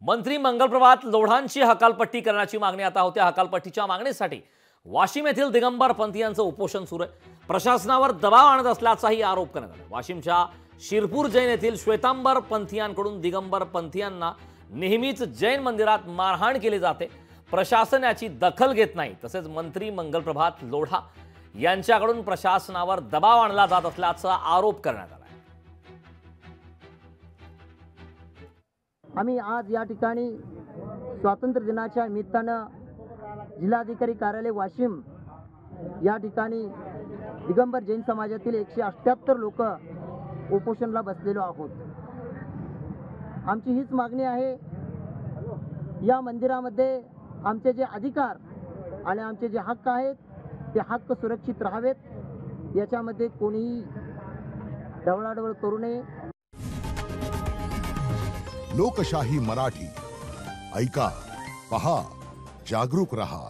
मंत्री मंगलप्रभात लोढांची हकालपट्टी करण्याची मागणी आता होते। हकालपट्टीच्या मागणीसाठी वाशिम येथील दिगंबर पंथीयांचं उपोषण सुरू आहे। प्रशासनावर दबाव आणत असल्याचाही आरोप करण्यात आला। वाशिमच्या शिरपूर जैन येथील श्वेतांबर पंथीयांकडून दिगंबर पंथीयांना नेहमीच जैन मंदिरात मारहाण केली जाते। प्रशासन याची दखल घेत नाही। तसेच मंत्री मंगलप्रभात लोढा यांच्याकडून प्रशासनावर दबाव आणला जात असल्याचा आरोप करण्यात आला। आम्ही आज या ठिकाणी स्वातंत्र्य दिनाच्या निमित्तानं जिल्हाधिकारी कार्यालय वाशिम या ठिकाणी दिगंबर जैन समाजातील 178 लोक उपोषणला बसलेलो आहोत। आमची हीच मागणी आहे, या मंदिरामध्ये आमचे जे अधिकार आणि आमचे जे हक्क आहेत ते हक्क सुरक्षित राहावेत। याच्यामध्ये कोणीही ढवळाढवळ करू नये। लोकशाही मराठी ऐका, पहा, जागरूक रहा।